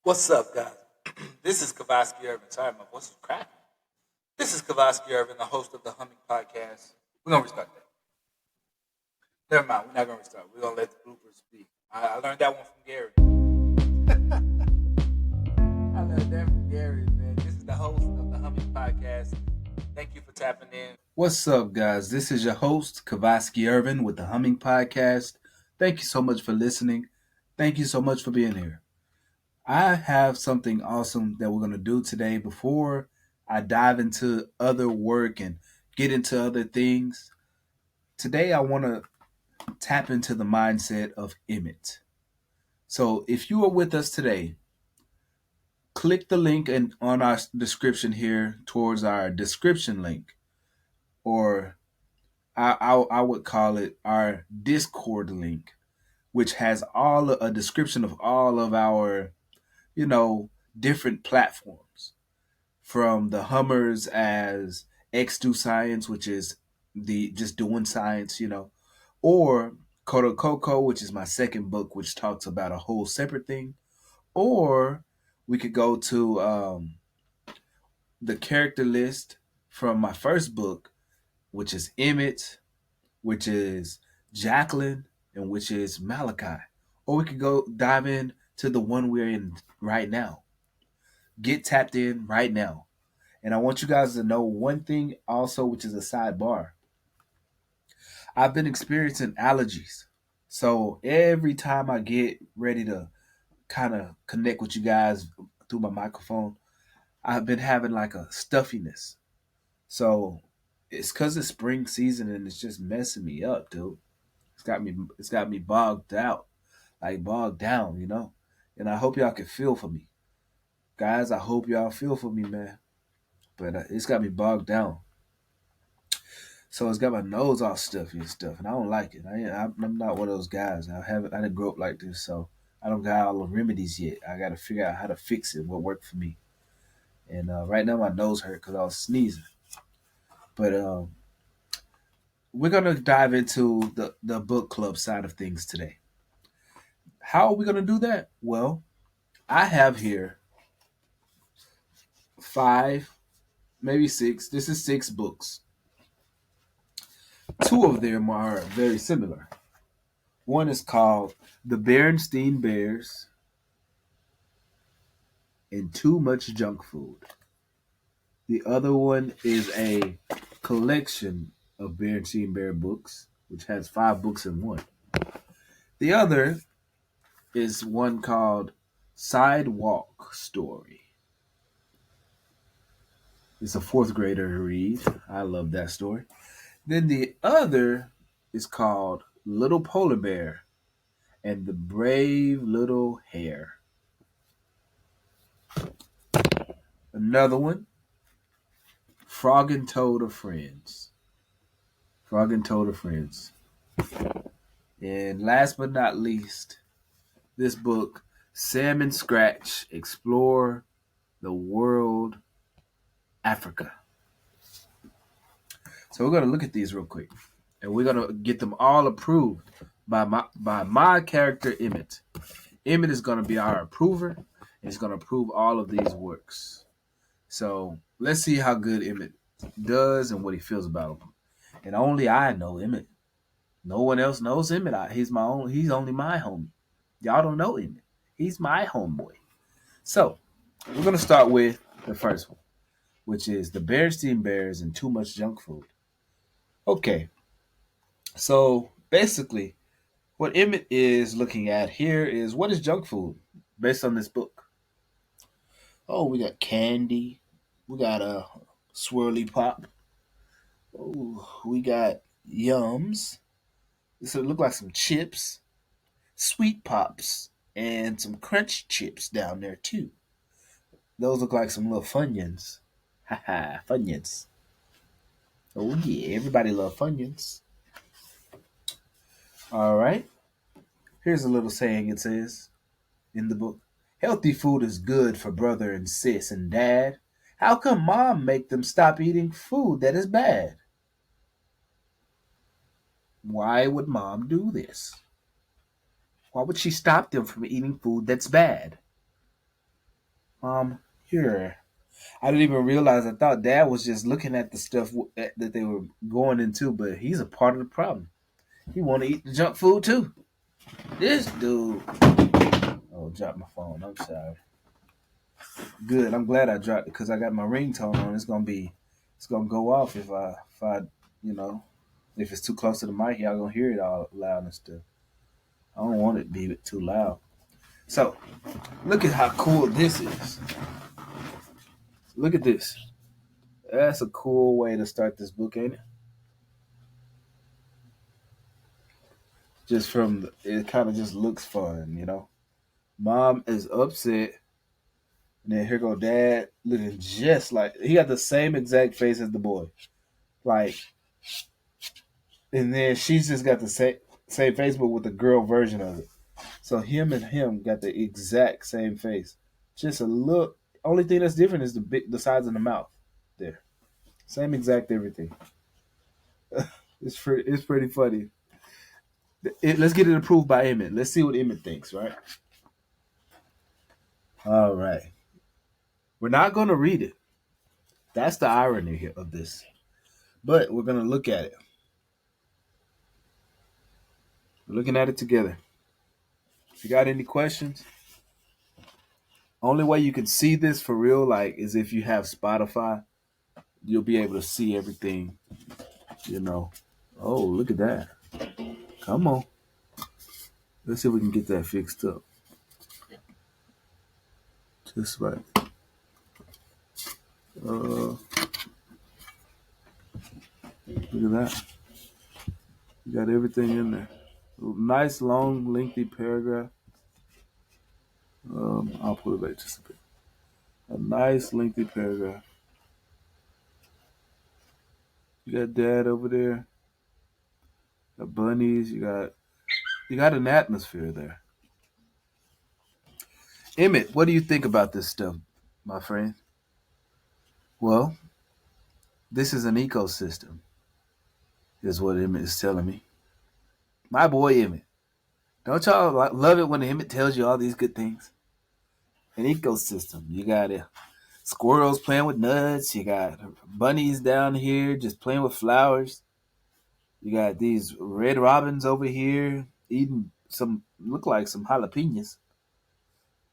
What's up, guys? This is Kavosky Irvin. Sorry, my voice is cracking. This is Kavosky Irvin, the host of the Humming Podcast. We're gonna restart that. Never mind. We're not gonna restart. We're gonna let the bloopers speak. I learned that one from Gary. I learned that from Gary, man. This is the host of the Humming Podcast. Thank you for tapping in. What's up, guys? This is your host, Kavosky Irvin, with the Humming Podcast. Thank you so much for listening. Thank you so much for being here. I have something awesome that we're going to do today before I dive into other work and get into other things. Today, I want to tap into the mindset of Emmett. So, if you are with us today, click the link on our description here towards our description link, or I would call it our Discord link, which has a description of all of our different platforms, from the Hummers as Xdoscience, which is the just doing science, or Koto Coco, which is my second book, which talks about a whole separate thing. Or we could go to the character list from my first book, which is Emmett, which is Jacqueline, and which is Malachi. Or we could go dive in to the one we're in right now. Get tapped in right now. And I want you guys to know one thing also, which is a sidebar. I've been experiencing allergies. So every time I get ready to kind of connect with you guys through my microphone, I've been having like a stuffiness. So it's because it's spring season and it's just messing me up, dude. It's got me bogged out, like bogged down. And I hope y'all can feel for me. Guys, I hope y'all feel for me, man. But it's got me bogged down. So it's got my nose all stuffy and stuff, and I don't like it. I'm not one of those guys. I didn't grow up like this, so I don't got all the remedies yet. I got to figure out how to fix it, what worked for me. And right now my nose hurt because I was sneezing. But we're gonna dive into the book club side of things today. How are we gonna do that? Well, I have here 5, maybe 6. This is 6 books. 2 of them are very similar. One is called The Berenstein Bears and Too Much Junk Food. The other one is a collection of Berenstein Bear books, which has 5 books in one. The other is one called Sidewalk Story. It's a 4th grader read. I love that story. Then the other is called Little Polar Bear and the Brave Little Hare. Another one, Frog and Toad are Friends. Frog and Toad are Friends. And last but not least, this book, Sam and Scratch Explore the World, Africa. So we're going to look at these real quick. And we're going to get them all approved by my character, Emmett. Emmett is going to be our approver, and he's going to approve all of these works. So let's see how good Emmett does and what he feels about them. And only I know Emmett. No one else knows Emmett. He's only my homie. Y'all don't know Emmett. He's my homeboy. So we're going to start with the first one, which is The Berenstein Bears and Too Much Junk Food. Okay. So basically, what Emmett is looking at here is, what is junk food based on this book? Oh, we got candy. We got a swirly pop. Oh, we got Yums. This would look like some chips, sweet pops, and some crunch chips down there too. Those look like some little Funyuns. Haha, Funyuns. Oh yeah, everybody love Funyuns. All right. Here's a little saying it says in the book. Healthy food is good for brother and sis and dad. How come mom make them stop eating food that is bad? Why would mom do this? Why would she stop them from eating food that's bad? Here. I didn't even realize. I thought Dad was just looking at the stuff that they were going into, but he's a part of the problem. He want to eat the junk food too. This dude. Oh, dropped my phone. I'm sorry. Good. I'm glad I dropped it because I got my ringtone on. It's gonna go off if I, you know, if it's too close to the mic, y'all gonna hear it all loud and stuff. I don't want it to be too loud. So, look at how cool this is. Look at this. That's a cool way to start this book, ain't it? Just from it kind of just looks fun, you know. Mom is upset, and then here go Dad looking just like he got the same exact face as the boy, like. And then she's just got the same Facebook with the girl version of it. So him and him got the exact same face. Just a look. Only thing that's different is the size of the mouth. There, same exact everything. It's pretty funny. Let's get it approved by Emmett. Let's see what Emmett thinks. Right. All right. We're not going to read it. That's the irony here of this. But we're going to look at it. We're looking at it together. If you got any questions, only way you can see this for real, like, is if you have Spotify. You'll be able to see everything, you know. Oh, look at that. Come on. Let's see if we can get that fixed up. Just right. Look at that. You got everything in there. Nice, long, lengthy paragraph. I'll put it back just a bit. A nice, lengthy paragraph. You got Dad over there. Got bunnies. You got an atmosphere there. Emmett, what do you think about this stuff, my friend? Well, this is an ecosystem, is what Emmett is telling me. My boy Emmett. Don't y'all love it when Emmett tells you all these good things? An ecosystem. You got squirrels playing with nuts. You got bunnies down here just playing with flowers. You got these red robins over here eating look like some jalapenos.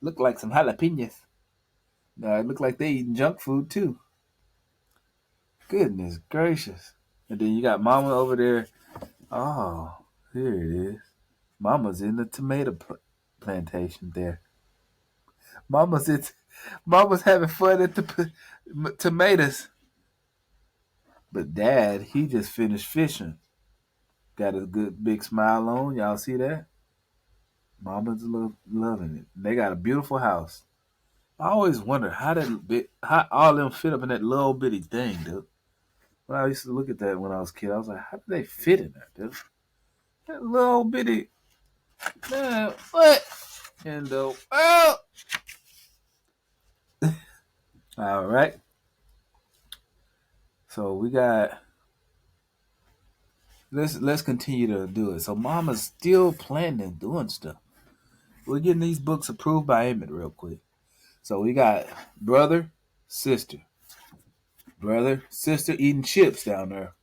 Look like some jalapenos. It look like they eating junk food too. Goodness gracious. And then you got Mama over there. Oh, here it is. Mama's in the tomato plantation there. Mama's having fun at the tomatoes. But Dad, he just finished fishing. Got a good big smile on. Y'all see that? Mama's loving it. They got a beautiful house. I always wonder how all them fit up in that little bitty thing, dude. When I used to look at that when I was a kid, I was like, how do they fit in there, dude? That little bitty, man, what in the world? All right. So we got. Let's continue to do it. So Mama's still planning and doing stuff. We're getting these books approved by Emmett real quick. So we got brother, sister eating chips down there.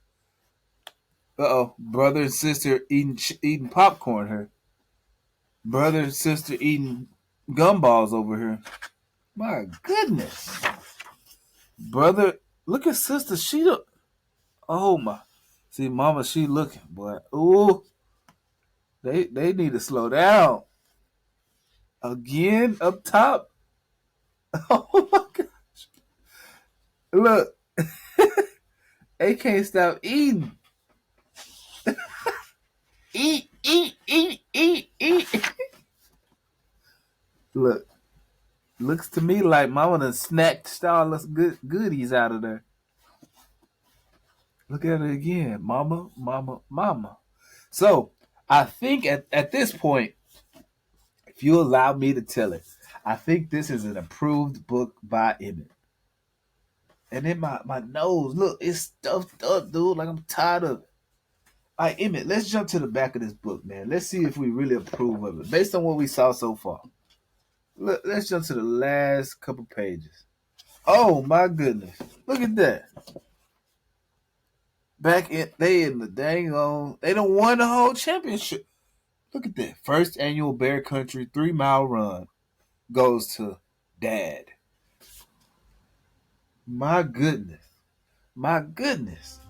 Brother and sister eating popcorn here. Brother and sister eating gumballs over here. My goodness. Brother, look at sister. Oh my. See, Mama, she looking, boy. Ooh. They need to slow down. Again, up top. Oh my gosh. Look. They can't stop eating. Eat. Look. Looks to me like Mama done snatched all those goodies out of there. Look at it again. Mama. So, I think at this point, if you allow me to tell it, I think this is an approved book by Emmett. And then my nose, look, it's stuffed up, dude. Like, I'm tired of it. All right, Emmett, let's jump to the back of this book, man. Let's see if we really approve of it, based on what we saw so far. Let's jump to the last couple pages. Oh my goodness! Look at that. They in the dang on. They done won the whole championship. Look at that. First annual Bear Country 3 mile run goes to Dad. My goodness. My goodness.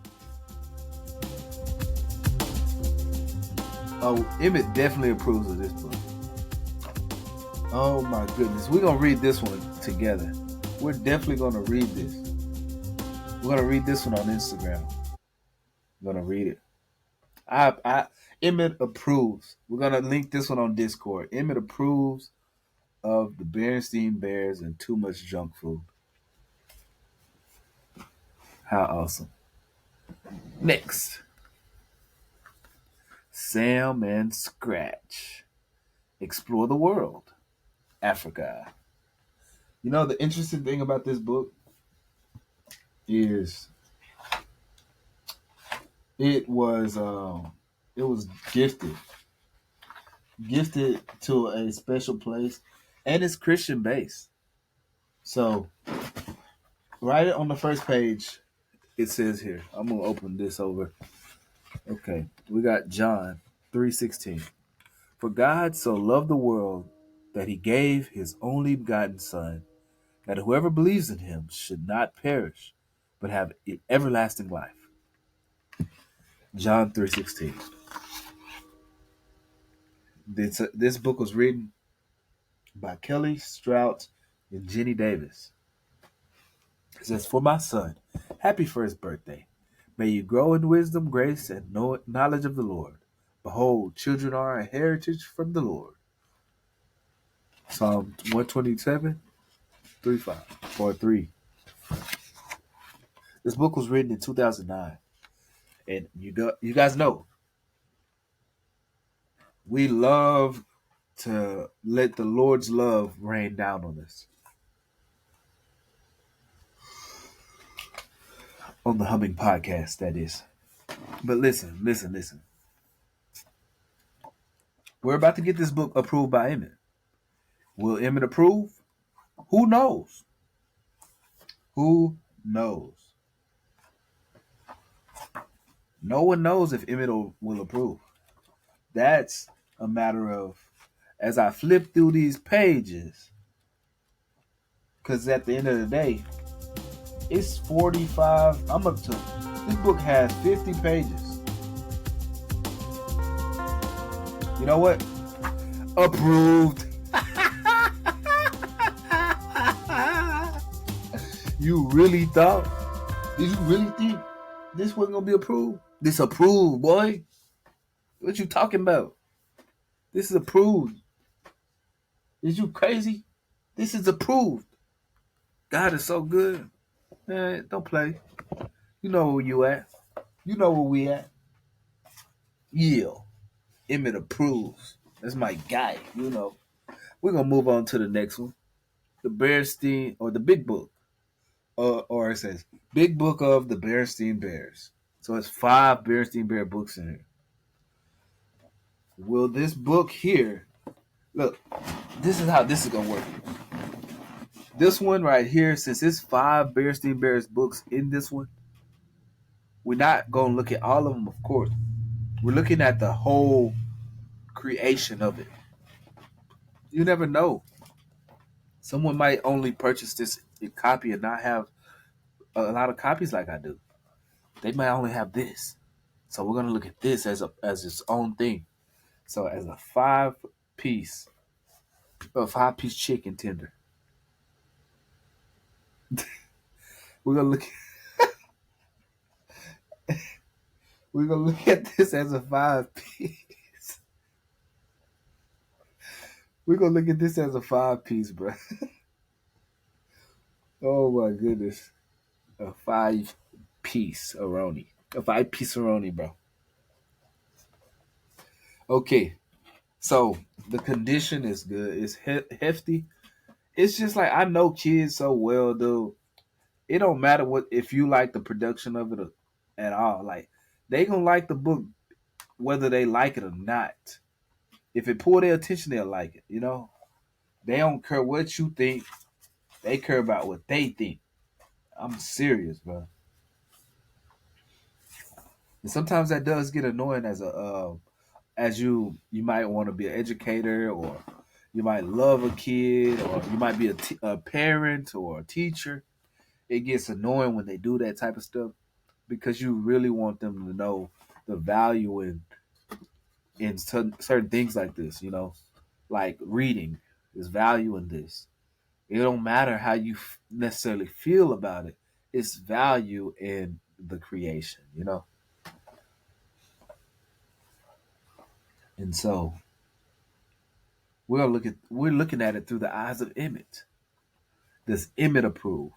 Oh, Emmett definitely approves of this book. Oh my goodness. We're going to read this one together. We're definitely going to read this. We're going to read this one on Instagram. We're going to read it. Emmett approves. We're going to link this one on Discord. Emmett approves of the Berenstain Bears and too much junk food. How awesome. Next. Sam and Scratch. Explore the world. Africa. You know, the interesting thing about this book is it was gifted to a special place, and it's Christian based. So right on the first page, it says here, I'm gonna open this over. Okay, we got John 3:16. For God so loved the world that he gave his only begotten Son, that whoever believes in him should not perish, but have everlasting life. John 3:16. This book was written by Kelly Strout and Jenny Davis. It says, for my son, happy first birthday. May you grow in wisdom, grace, and knowledge of the Lord. Behold, children are a heritage from the Lord. Psalm 127, 3. This book was written in 2009. And you guys know, we love to let the Lord's love rain down on us. On the Humming Podcast, that is. But listen. We're about to get this book approved by Emmett. Will Emmett approve? Who knows? Who knows? No one knows if Emmett will approve. That's a matter of, as I flip through these pages, because at the end of the day, it's 45. This book has 50 pages. You know what? Approved. You really thought? Did you really think this wasn't gonna be approved? This approved, boy. What you talking about? This is approved. Is you crazy? This is approved. God is so good. Man, don't play. You know where you at. You know where we at. Yeah. Emmett approves. That's my guy, you know. We're gonna move on to the next one. The Berenstain, or the Big Book. Or it says Big Book of the Berenstain Bears. So it's 5 Berenstain Bear books in here. Will this book here, look, this is how this is gonna work. This one right here, since it's 5 Berenstain Bears books in this one, we're not gonna look at all of them, of course. We're looking at the whole creation of it. You never know. Someone might only purchase this copy and not have a lot of copies like I do. They might only have this. So we're gonna look at this as its own thing. So as a 5-piece chicken tender. We're gonna look at this as a 5-piece. We're gonna look at this as a 5-piece, bro. Oh my goodness. A 5-piece aroni. A 5-piece aroni, bro. Okay. So the condition is good. It's hefty. It's just like, I know kids so well, dude. It don't matter what, if you like the production of it at all. Like, they gonna like the book whether they like it or not. If it pull their attention, they'll like it, you know? They don't care what you think. They care about what they think. I'm serious, bro. And sometimes that does get annoying as you might want to be an educator, or you might love a kid, or you might be a parent or a teacher. It gets annoying when they do that type of stuff because you really want them to know the value in certain things like this. Like reading. There's value in this. It don't matter how you necessarily feel about it. It's value in the creation. And so we're looking at it through the eyes of Emmett. Does Emmett approve?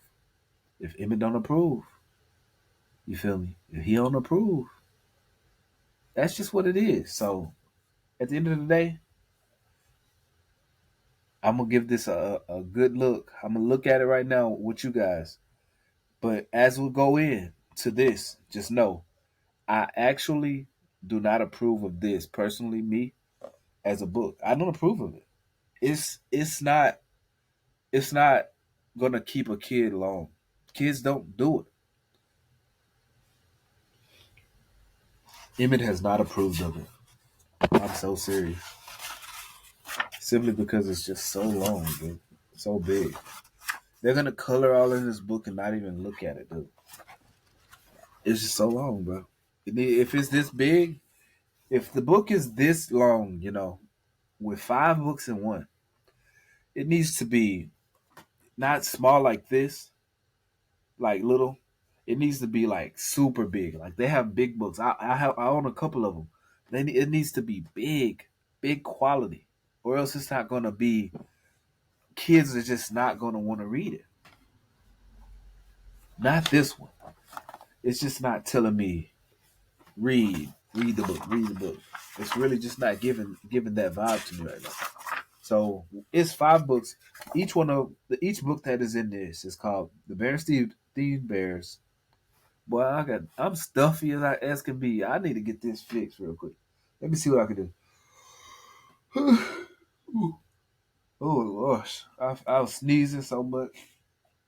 If Emmett don't approve, you feel me? If he don't approve, that's just what it is. So at the end of the day, I'm gonna give this a good look. I'm gonna look at it right now with you guys. But as we go in to this, just know I actually do not approve of this personally. Me as a book, I don't approve of it. It's not gonna keep a kid long. Kids don't do it. Emmett has not approved of it. I'm so serious. Simply because it's just so long, dude. So big. They're gonna color all in this book and not even look at it, dude. It's just so long, bro. If it's this big, if the book is this long, with 5 books in one, it needs to be not small like this, like little. It needs to be like super big. Like they have big books. I own a couple of them. It needs to be big, big quality, or else it's not gonna be. Kids are just not gonna want to read it. Not this one. It's just not telling me read the book, read the book. It's really just not giving that vibe to me right now. So it's 5 books. Each book that is in this is called The Berenstain Bears. Boy, I'm stuffy as can be. I need to get this fixed real quick. Let me see what I can do. Oh gosh, I was sneezing so much.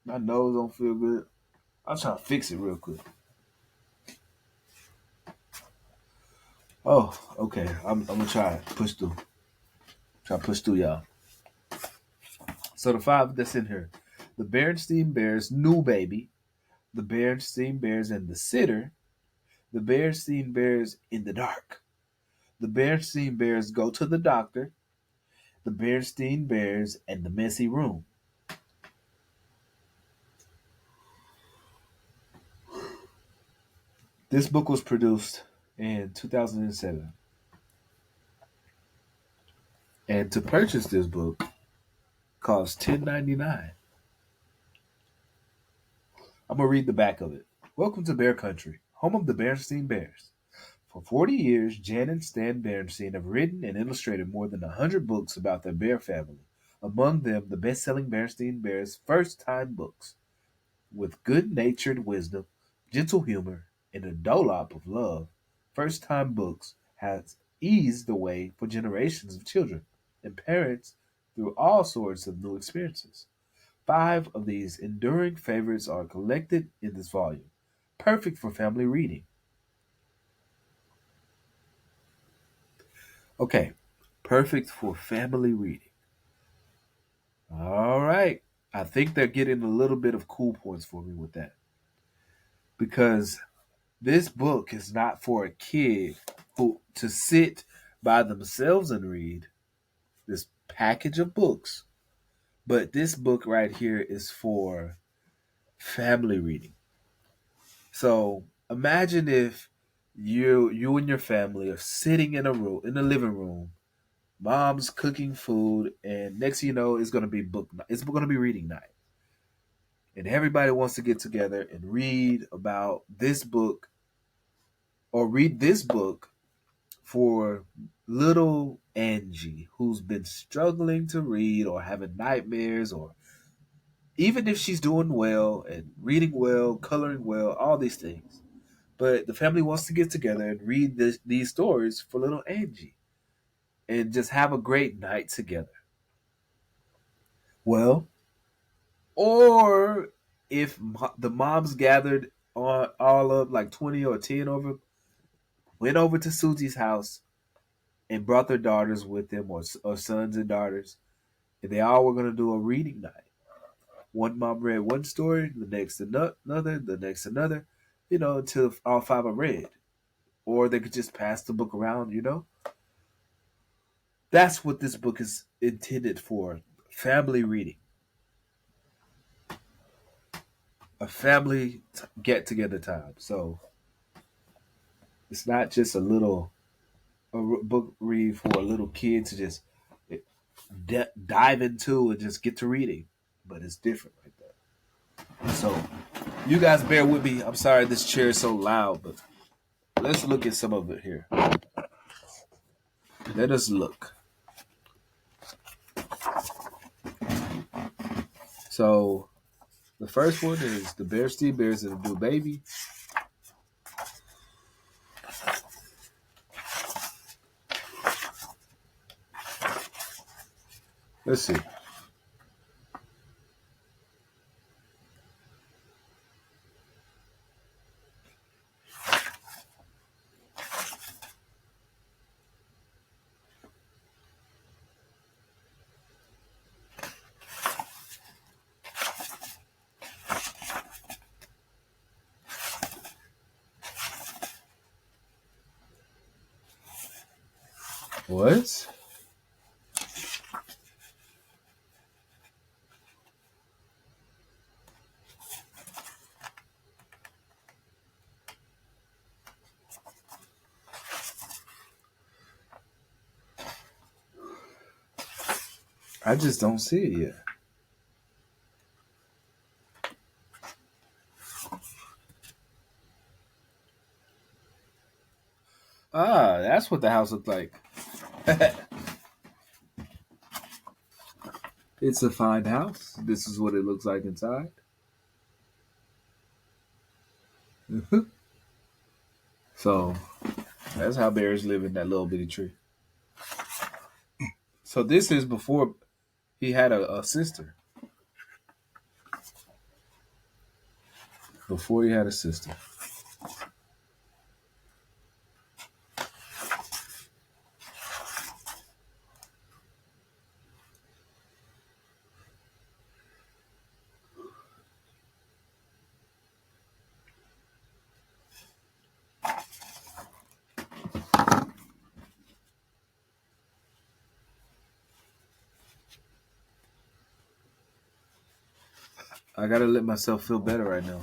My nose don't feel good. I'm trying to fix it real quick. Oh, okay. I'm gonna try to push through. Try to push through, y'all. So the 5 that's in here: the Berenstain Bears' new baby, the Berenstain Bears and the Sitter, the Berenstain Bears in the dark, the Berenstain Bears go to the doctor, the Berenstain Bears and the messy room. This book was produced in 2007, and to purchase this book costs $10.99. I'm gonna read the back of it. Welcome to Bear Country, home of the Berenstain Bears. For 40 years, Jan and Stan Berenstain have written and illustrated more than 100 books about their bear family. Among them, the best-selling Berenstain Bears first-time books. With good-natured wisdom, gentle humor, and a dollop of love, first-time books has eased the way for generations of children and parents through all sorts of new experiences. 5 of these enduring favorites are collected in this volume, perfect for family reading. Okay, perfect for family reading. All right. I think they're getting a little bit of cool points for me with that. Because this book is not for a kid who to sit by themselves and read this package of books. But this book right here is for family reading. So imagine if you and your family are sitting in a living room. Mom's cooking food, and next thing you know, it's gonna be book. It's gonna be reading night, and everybody wants to get together and read about this book or read this book for little Angie, who's been struggling to read or having nightmares, or even if she's doing well and reading well, coloring well, all these things. But the family wants to get together and read these stories for little Angie and just have a great night together. Well, or if the moms gathered all up like 20 or 10 over, went over to Susie's house and brought their daughters with them, or sons and daughters, and they all were going to do a reading night. One mom read one story, the next another, the next another, until all five are read. Or they could just pass the book around. That's what this book is intended for: family reading, a family get together time. So it's not just a book read for a little kid to just dive into and just get to reading, but it's different like that. So you guys bear with me. I'm sorry this chair is so loud, but let's look at some of it here. Let us look. So the first one is The Bear Steve Bears and the New Baby. Let's see. What? I just don't see it yet. Ah, that's what the house looked like. It's a fine house. This is what it looks like inside. So that's how bears live in that little bitty tree. So this is before he had a sister. Before he had a sister. I gotta let myself feel better right now.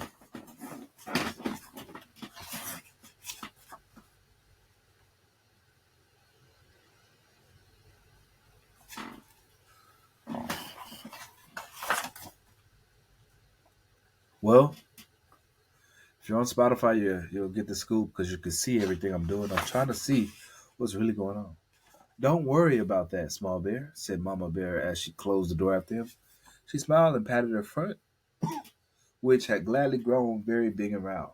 Well, if you're on Spotify, you'll get the scoop because you can see everything I'm doing. I'm trying to see what's really going on. Don't worry about that, small bear, said Mama Bear as she closed the door after him. She smiled and patted her front, which had gladly grown very big and round.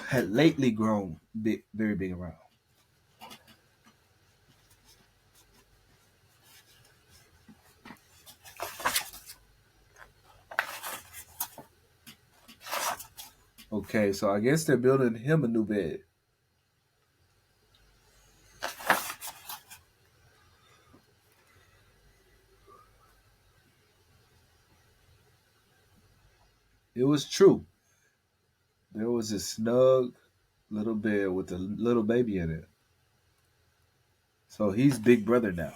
Had lately grown very big and round. Okay, so I guess they're building him a new bed. It was true. There was a snug little bed with a little baby in it. So he's big brother now.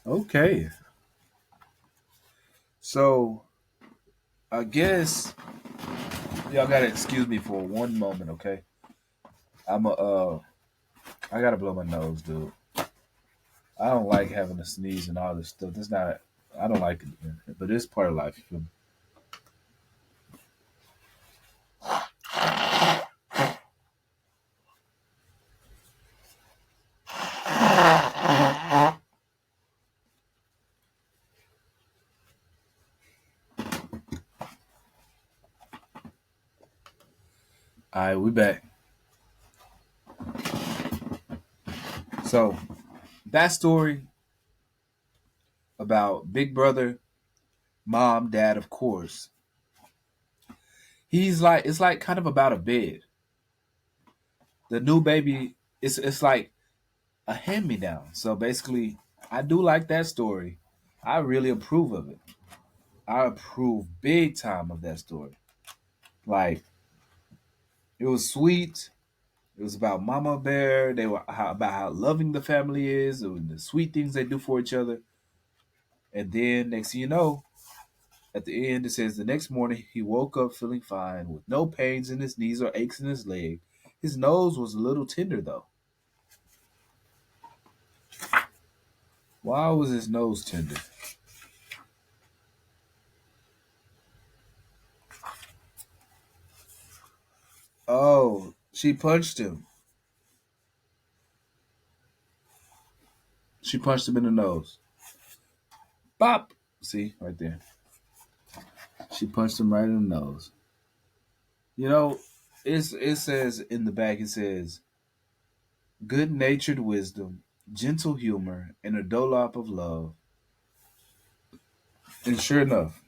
Okay. So I guess y'all gotta excuse me for one moment, okay? I'm a I gotta blow my nose, dude. I don't like having to sneeze and all this stuff. That's not I don't like it, but it's part of life, you feel me? All right, we back. So that story about Big Brother, Mom, Dad, of course. He's like it's like kind of about a bed. The new baby, it's like a hand me down. So basically, I do like that story. I really approve of it. I approve big time of that story. Like it was sweet. It was about Mama Bear. They were about how loving the family is and the sweet things they do for each other. And then next thing you know, at the end it says the next morning he woke up feeling fine with no pains in his knees or aches in his leg. His nose was a little tender though. Why was his nose tender? Oh, she punched him. She punched him in the nose. Bop. See, right there. She punched him right in the nose. You know, it says in the back, it says, good natured wisdom, gentle humor, and a dollop of love. And sure enough,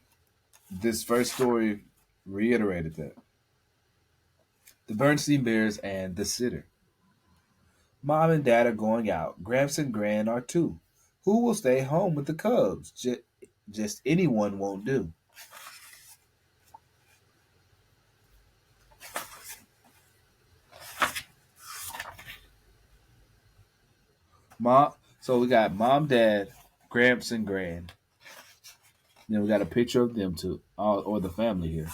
this first story reiterated that. The Bernstein Bears and the Sitter. Mom and Dad are going out. Gramps and Gran are too. Who will stay home with the Cubs? Just anyone won't do. Mom. So we got Mom, Dad, Gramps, and Gran. Then we got a picture of them too, or the family here.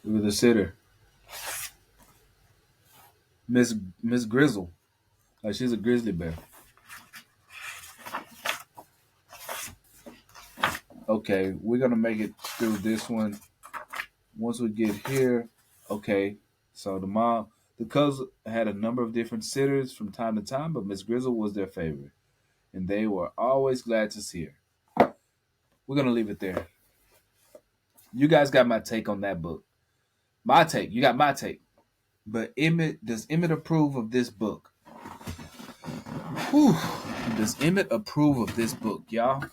Look at the sitter, Miss Grizzle. Like she's a grizzly bear. Okay, we're gonna make it through this one. Once we get here, okay. So the Cubs had a number of different sitters from time to time, but Miss Grizzle was their favorite, and they were always glad to see her. We're gonna leave it there. You guys got my take on that book. My take. You got my take. But does Emmett approve of this book? Whew. Does Emmett approve of this book, y'all?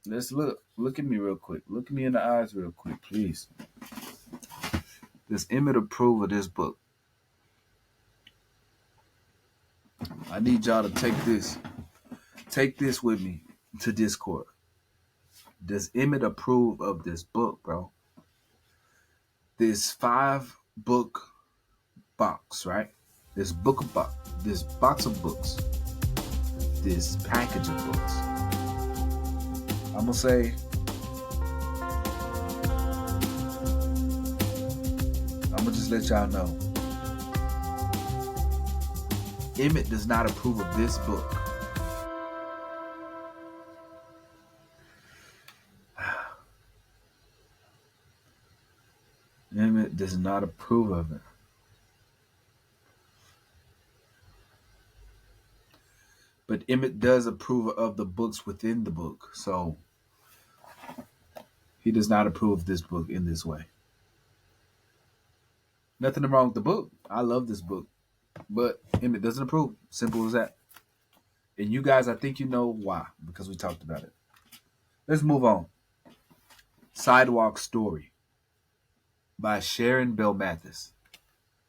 Let's look. Look at me real quick. Look at me in the eyes real quick, please. Does Emmett approve of this book? I need y'all to take this. Take this with me to Discord. Does Emmett approve of this book, bro? This 5-book box, right? This this box of books. This package of books. I'm gonna say I'm gonna just let y'all know. Emmett does not approve of this book. Emmett does not approve of it. But Emmett does approve of the books within the book. So he does not approve of this book in this way. Nothing wrong with the book. I love this book. But Emmett doesn't approve. Simple as that. And you guys, I think you know why, because we talked about it. Let's move on. Sidewalk Story by Sharon Bell Mathis.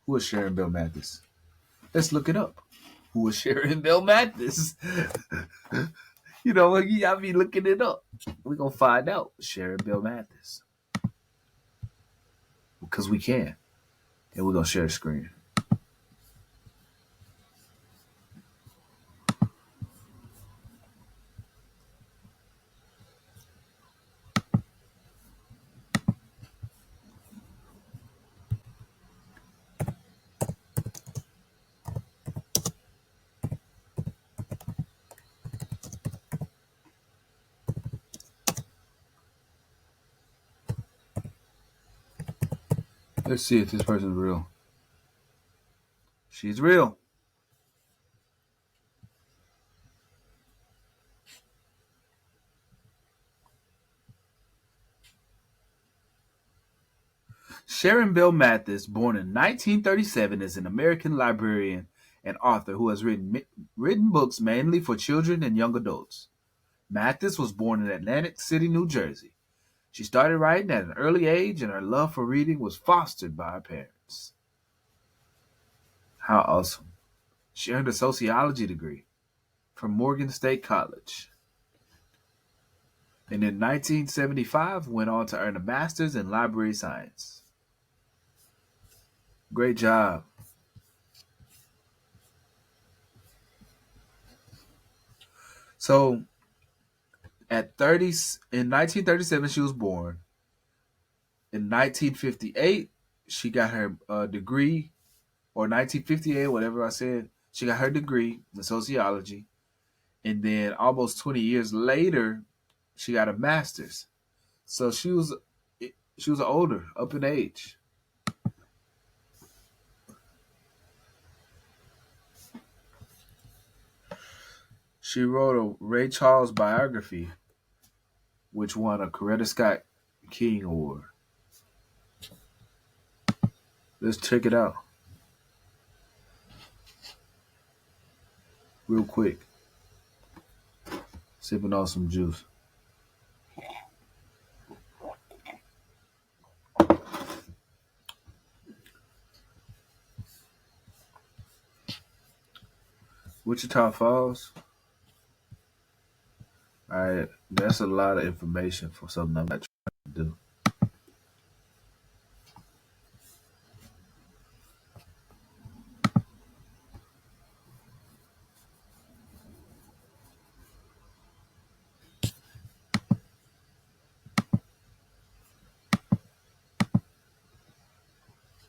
Who is Sharon Bell Mathis? Let's look it up. Who is Sharon Bell Mathis? You know, I'll be looking it up. We're going to find out. Sharon Bell Mathis. Because we can. And we're going to share the screen. Let's see if this person's real. She's real. Sharon Bell Mathis, born in 1937, is an American librarian and author who has written books mainly for children and young adults. Mathis was born in Atlantic City, New Jersey. She started writing at an early age, and her love for reading was fostered by her parents. How awesome. She earned a sociology degree from Morgan State College, and in 1975 went on to earn a master's in library science. Great job. So at 30 in 1937 she was born. In 1958 she got her degree, or 1958, whatever I said. She got her degree in sociology, and then almost 20 years later she got a master's. So she was older, up in age. She wrote a Ray Charles biography, which won a Coretta Scott King Award. Let's check it out real quick. Sipping on some juice. Wichita Falls. All right, that's a lot of information for something I'm not trying to do.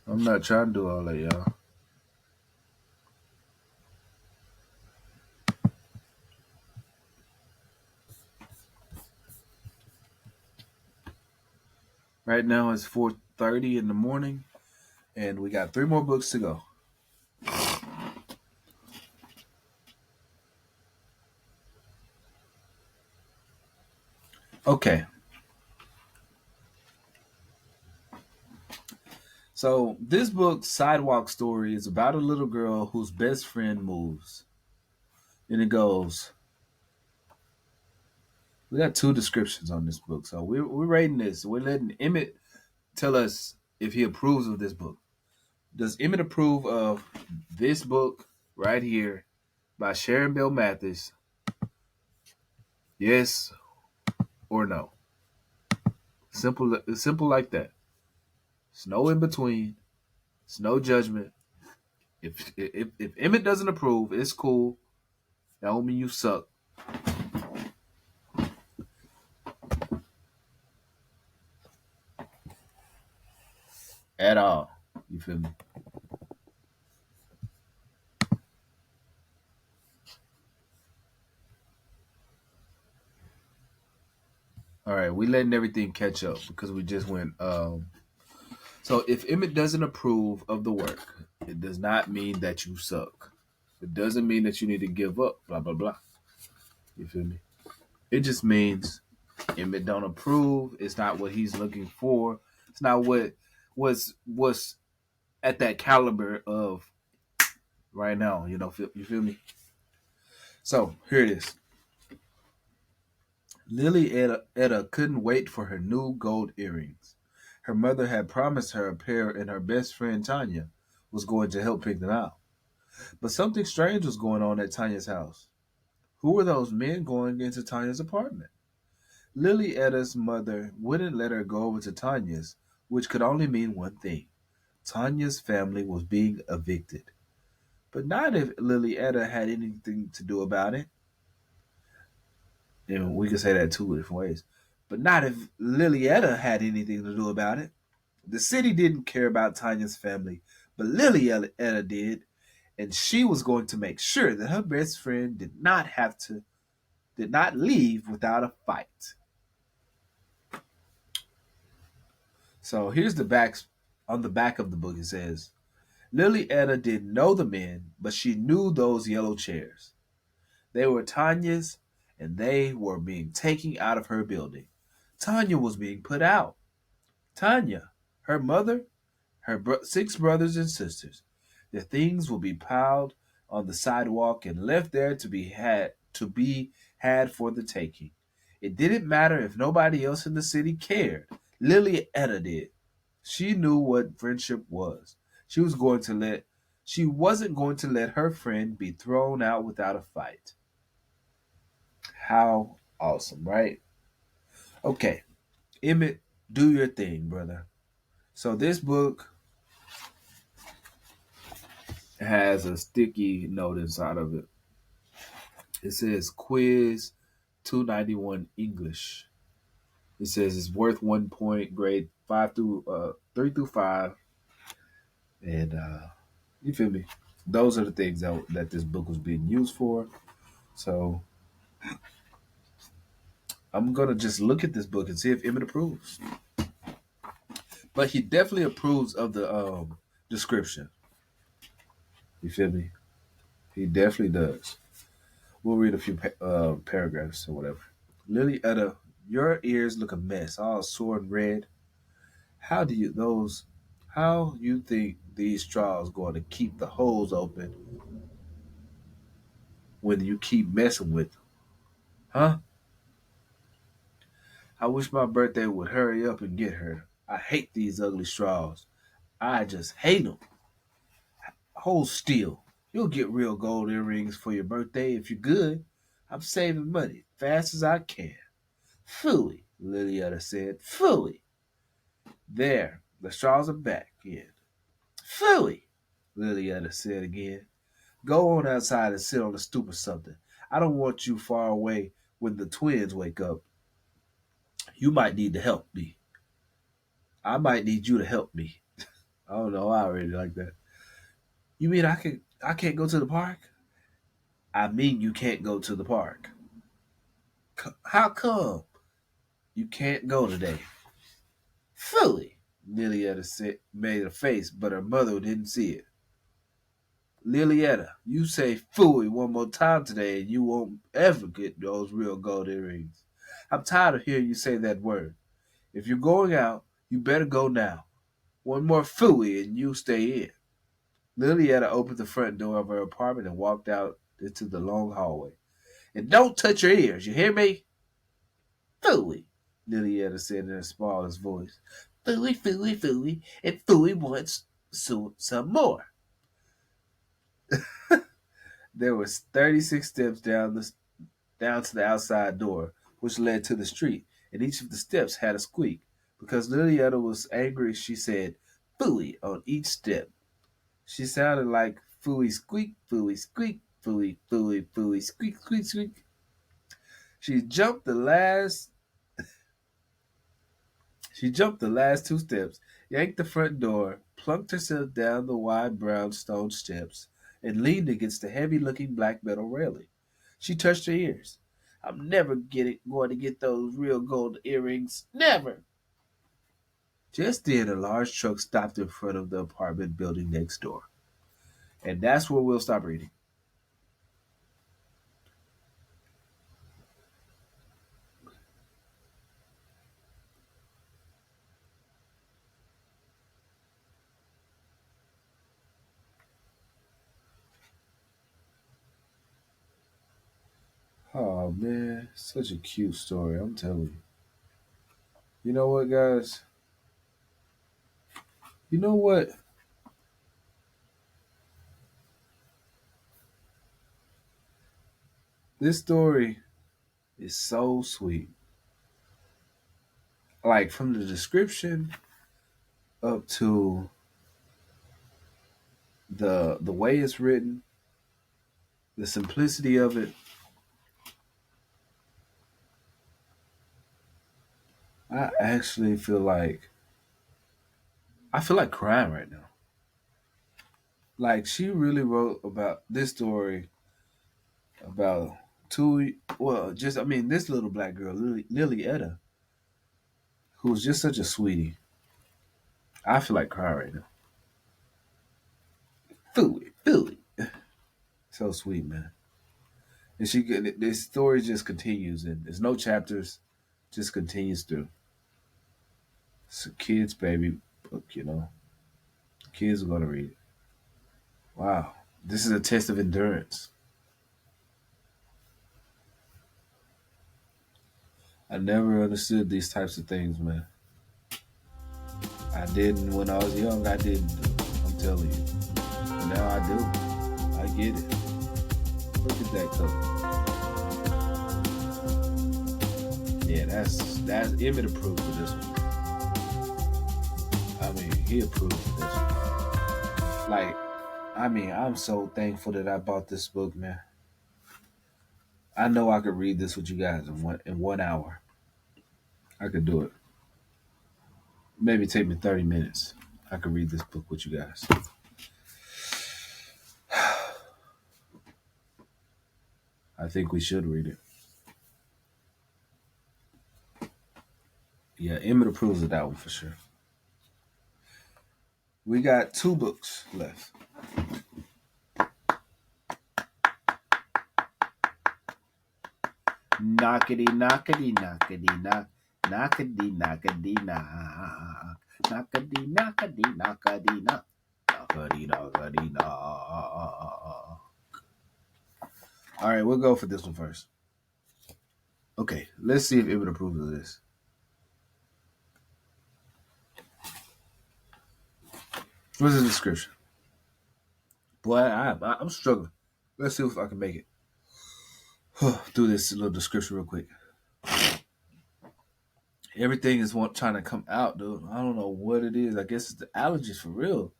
I'm not trying to do all that, y'all. Right now it's 4:30 in the morning, and we got three more books to go. Okay, so this book, Sidewalk Story, is about a little girl whose best friend moves. And it goes, we got two descriptions on this book. So we're rating this. We're letting Emmett tell us if he approves of this book. Does Emmett approve of this book right here by Sharon Bell Mathis? Yes or no? Simple like that. It's no in between. It's no judgment. If Emmett doesn't approve, it's cool. That don't mean you suck at all. You feel me? All right, we letting everything catch up because we just went. So if Emmett doesn't approve of the work, it does not mean that you suck. It doesn't mean that you need to give up. Blah blah blah. You feel me? It just means Emmett don't approve. It's not what he's looking for. It's not what was at that caliber of right now. You feel me? So here it is. Lily Etta couldn't wait for her new gold earrings. Her mother had promised her a pair, and her best friend Tanya was going to help pick them out. But something strange was going on at Tanya's house. Who were those men going into Tanya's apartment? Lily Etta's mother wouldn't let her go over to Tanya's, which could only mean one thing. Tanya's family was being evicted. But not if Lily Etta had anything to do about it. And we could say that two different ways. But not if Lilietta had anything to do about it. The city didn't care about Tanya's family, but Lilietta did, and she was going to make sure that her best friend did not leave without a fight. So here's the back on the back of the book. It says, Lilietta didn't know the men, but she knew those yellow chairs. They were Tanya's, and they were being taken out of her building. Tanya was being put out. Tanya, Her mother, six brothers and sisters. Their things will be piled on the sidewalk and left there to be had for the taking. It didn't matter if nobody else in the city cared. Lily Etta did. She knew what friendship was. She was going to let she wasn't going to let her friend be thrown out without a fight. How awesome, right? Okay, Emmett, do your thing, brother. So this book has a sticky note inside of it. It says quiz 291 English. It says it's worth 1 point, grade 3 through 5, and you feel me? Those are the things that this book was being used for. So I'm gonna just look at this book and see if Emmett approves. But he definitely approves of the description. You feel me? He definitely does. We'll read a few paragraphs or whatever. Lily Etta, your ears look a mess, all sore and red. How do you those? How you think these straws going to keep the holes open when you keep messing with them? Huh? I wish my birthday would hurry up and get her. I hate these ugly straws. I just hate them. Hold still. You'll get real gold earrings for your birthday if you're good. I'm saving money fast as I can. Phooey, Lilietta said. Phooey. There, the straws are back again. Phooey, Lilietta said again. Go on outside and sit on the stoop or something. I don't want you far away when the twins wake up. You might need to help me. I might need you to help me. I don't know. I already like that. You mean I can't go to the park? I mean you can't go to the park. How come you can't go today? Philly. Lilietta made a face, but her mother didn't see it. Lilietta, you say phooey one more time today and you won't ever get those real gold earrings. I'm tired of hearing you say that word. If you're going out, you better go now. One more phooey and you stay in. Lilietta opened the front door of her apartment and walked out into the long hallway. And don't touch your ears, you hear me? Phooey, Lilietta said in her smallest voice. Phooey, phooey, phooey, and phooey wants some more. There was 36 steps down to the outside door, which led to the street, and each of the steps had a squeak. Because Lilietta was angry, she said "phooey" on each step. She sounded like "phooey squeak, phooey squeak, phooey, phooey, phooey squeak, squeak, squeak." She jumped the last She jumped the last two steps, yanked the front door, plunked herself down the wide brown stone steps, and leaned against the heavy-looking black metal railing. She touched her ears. I'm never going to get those real gold earrings. Never! Just then, a large truck stopped in front of the apartment building next door. And that's where we'll stop reading. Oh, man. Such a cute story. I'm telling you. You know what, guys? You know what? This story is so sweet. Like, from the description up to the way it's written, the simplicity of it, I actually feel like crying right now. Like she really wrote about this story about two well, just I mean this little black girl, Lily Etta, who's just such a sweetie. I feel like crying right now. Phooey, phooey. So sweet, man. And this story just continues and there's no chapters, just continues through. It's a kid's baby book, Kids are going to read it. Wow. This is a test of endurance. I never understood these types of things, man. I didn't when I was young. I didn't. I'm telling you. But now I do. I get it. Look at that cover. Yeah, that's Emmett approved for this one. I mean, he approved for this one. Like, I'm so thankful that I bought this book, man. I know I could read this with you guys in 1 hour. I could do it. Maybe take me 30 minutes. I could read this book with you guys. I think we should read it. Yeah, Emmett approves of that one for sure. We got 2 books left. Knockety knockety knockety knock. Knockety knockety knock. Knockety knockety knockety knock. Knockety knockety knock. All right, we'll go for this one first. Okay, let's see if Emmett approves of this. What's the description? Boy, I'm struggling. Let's see if I can make it. Do this little description real quick. Everything is trying to come out, dude. I don't know what it is. I guess it's the allergies for real.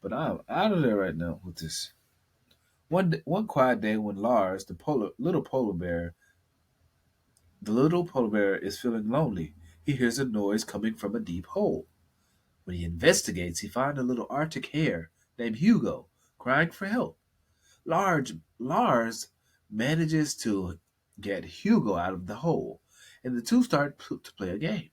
But I'm out of there right now with this. One quiet day when Lars, the little polar bear, is feeling lonely. He hears a noise coming from a deep hole. When he investigates, he finds a little Arctic hare named Hugo crying for help. Lars manages to get Hugo out of the hole, and the two start to play a game.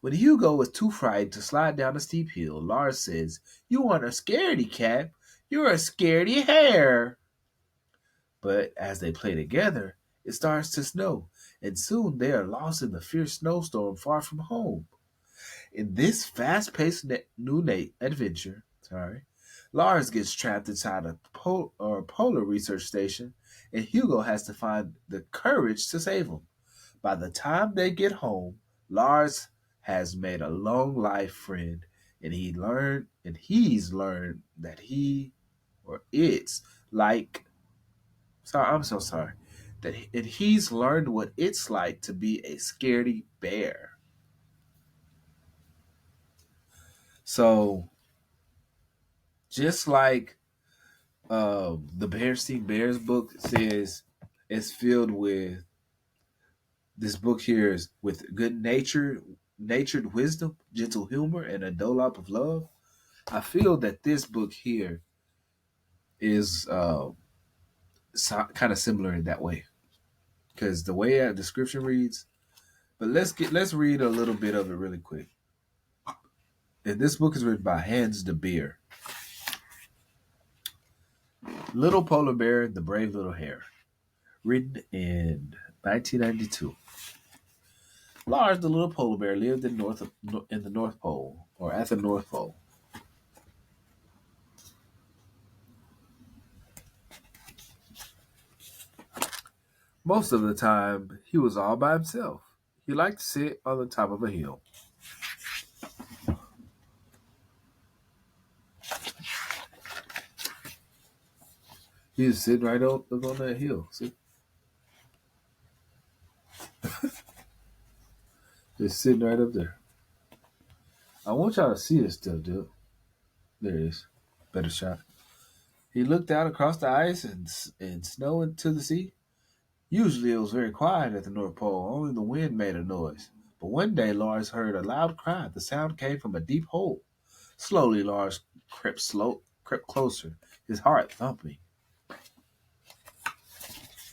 When Hugo is too frightened to slide down a steep hill, Lars says, "You aren't a scaredy cat, you're a scaredy hare." But as they play together, it starts to snow, and soon they are lost in the fierce snowstorm far from home. In this fast-paced adventure, Lars gets trapped inside a polar research station, and Hugo has to find the courage to save him. By the time they get home, Lars has made a long life friend, and he's learned that it's like. Sorry, I'm so sorry. And he's learned what it's like to be a scaredy bear. So, just like the Bearstein Bears book says, it's filled with this book here is with natured wisdom, gentle humor, and a dollop of love. I feel that this book here is kind of similar in that way, because the way a description reads. But let's read a little bit of it really quick. And this book is written by Hans de Beer. Little Polar Bear, the Brave Little Hare. Written in 1992. Lars, the little polar bear, lived in the North Pole, or at the North Pole. Most of the time, he was all by himself. He liked to sit on the top of a hill. He was sitting right up on that hill. See? Just sitting right up there. I want y'all to see this stuff, dude. There it is. Better shot. He looked out across the ice and snow into the sea. Usually it was very quiet at the North Pole. Only the wind made a noise. But one day Lars heard a loud cry. The sound came from a deep hole. Slowly Lars crept closer, his heart thumping.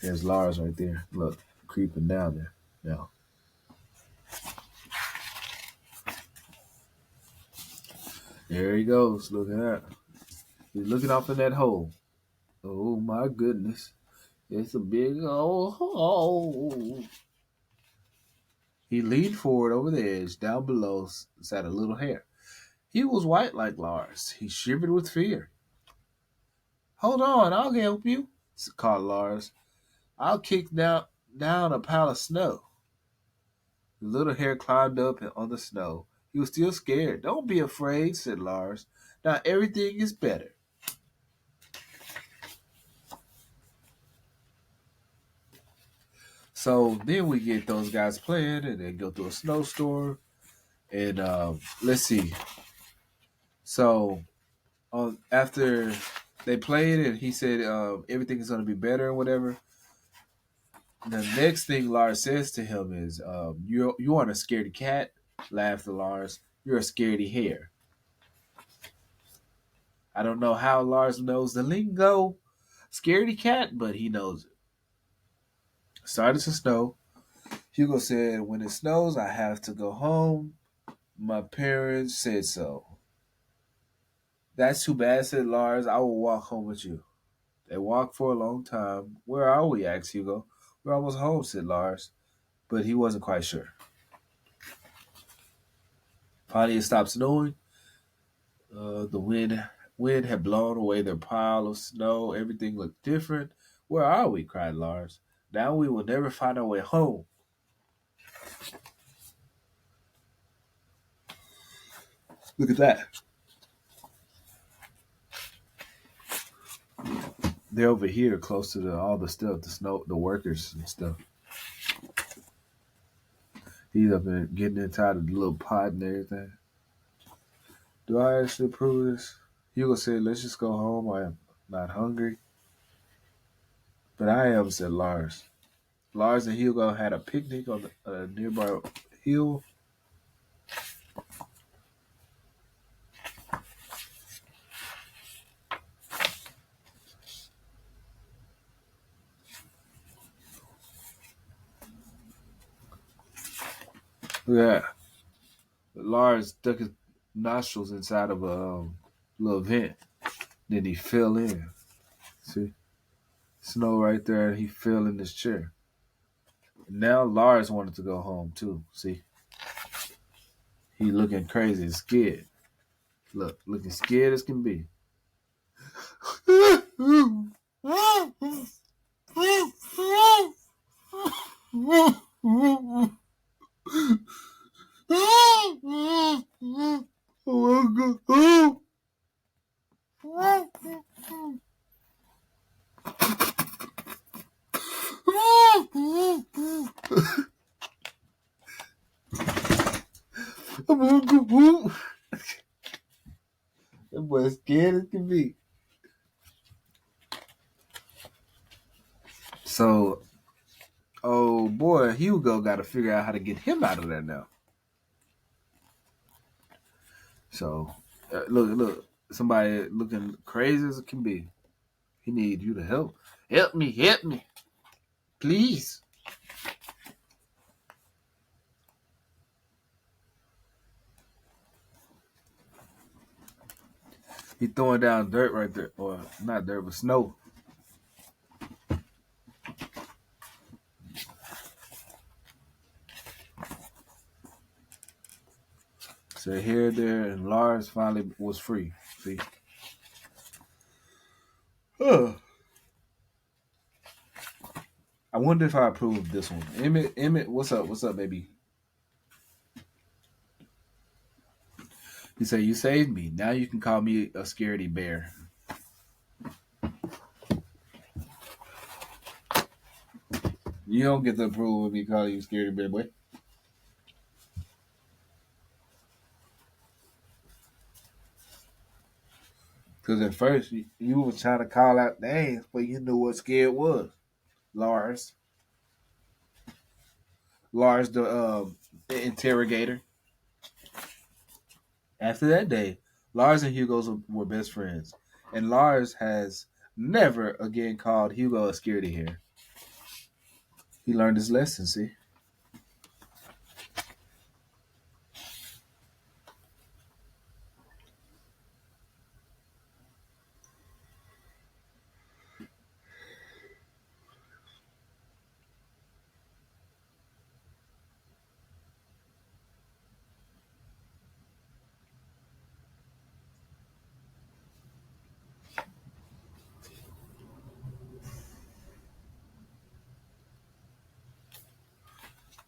There's Lars right there. Look, creeping down there. Now. There he goes. Look at that. He's looking off in that hole. Oh my goodness. It's a big old hole. He leaned forward over the edge. Down below sat a little hare. He was white like Lars. He shivered with fear. Hold on, I'll help you, called Lars. I'll kick down a pile of snow. The little hare climbed up on the snow. He was still scared. Don't be afraid, said Lars. Now everything is better. So then we get those guys playing, and they go through a snowstorm. And let's see. So after they played, and he said everything is going to be better and whatever. The next thing Lars says to him is, "You aren't a scaredy cat," laughed Lars. "You're a scaredy hare." I don't know how Lars knows the lingo, scaredy cat, but he knows it. Started to snow. Hugo said, "When it snows, I have to go home. My parents said so." "That's too bad," said Lars. "I will walk home with you." They walked for a long time. "Where are we?" asked Hugo. "We're almost home," said Lars, but he wasn't quite sure. Finally, it stopped snowing. The wind had blown away their pile of snow. Everything looked different. "Where are we?" cried Lars. "Now we will never find our way home." Look at that. They're over here close to all the stuff, the snow, the workers and stuff. He's up there getting inside of the little pot and everything. "Do I actually approve this?" Hugo said, "Let's just go home. I am not hungry." "But I am," said Lars. Lars and Hugo had a picnic on a nearby hill. Yeah. Lars stuck his nostrils inside of a little vent. Then he fell in. See? Snow right there, and he fell in his chair. Now Lars wanted to go home too. See? He looking crazy and scared. Look, looking scared as can be. That boy scared as can be. So, oh boy, Hugo got to figure out how to get him out of there now. So, look, somebody looking crazy as it can be. He need you to help. Help me, please. He throwing down dirt right there, or not dirt, but snow. So here, there, and Lars finally was free. See. Huh. I wonder if I approve of this one. Emmett, what's up? What's up, baby? He said, "You saved me. Now you can call me a scaredy bear." You don't get the approval of me calling you scaredy bear, boy. Because at first you was trying to call out names, but you knew what scared was. Lars. Lars, the interrogator. After that day, Lars and Hugo were best friends, and Lars has never again called Hugo a scaredy hair. He learned his lesson. See.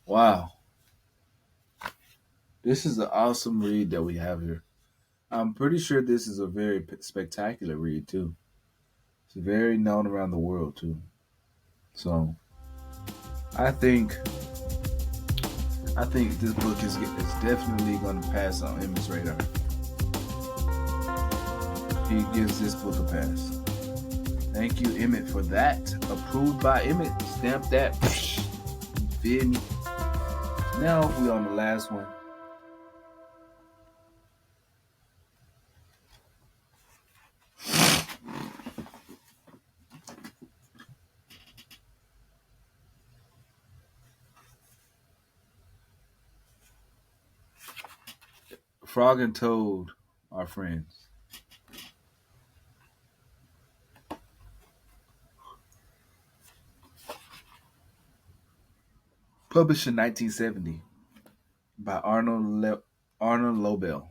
Wow, this is an awesome read that we have here. I'm pretty sure this is a very spectacular read too. It's very known around the world too. So I think I think this book is definitely going to pass on Emmett's radar. He gives this book a pass. Thank you, Emmett, for that. Approved by Emmett. Stamp that. Feel me? Now we on the last one. Frog and Toad are friends. Published in 1970 by Arnold Lobel.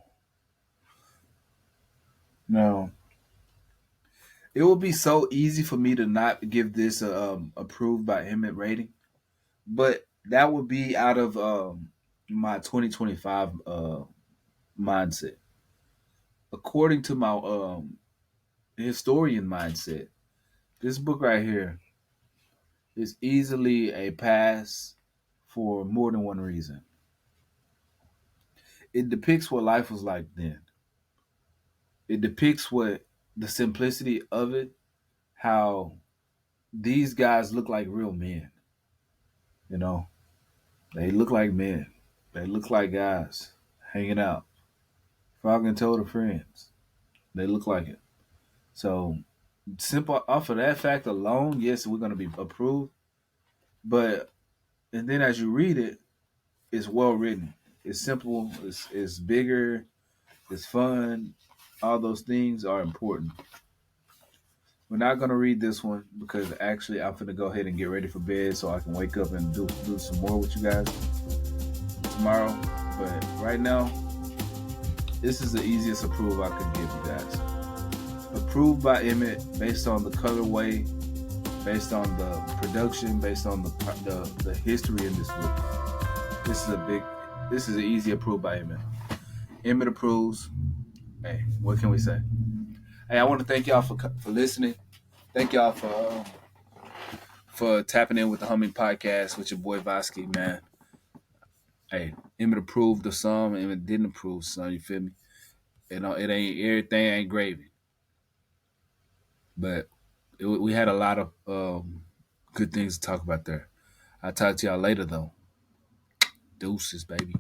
Now, it would be so easy for me to not give this a approved by Emmett rating, but that would be out of my 2025 mindset. According to my historian mindset, this book right here is easily a pass for more than one reason. It depicts what life was like then. It depicts what the simplicity of it, how these guys look like real men. You know, they look like men. They look like guys hanging out. Frog and Toad are friends. They look like it. So simple off of that fact alone, yes, we're gonna be approved. But and then as you read it, it's well written. It's simple. It's bigger. It's fun. All those things are important. We're not gonna read this one because actually I'm gonna go ahead and get ready for bed so I can wake up and do some more with you guys tomorrow. But right now, this is the easiest approval I could give you guys. Approved by Emmett based on the colorway, based on the production, based on the history in this book. This is an easy approved by Emmett. Emmett approves. Hey, what can we say? Hey, I want to thank y'all for listening. Thank y'all for tapping in with the Humming Podcast with your boy Vosky, man. Hey, Emmett approved of some, Emmett didn't approve some. You feel me? You know, it ain't everything ain't gravy, but we had a lot of good things to talk about there. I'll talk to y'all later though. Deuces, baby.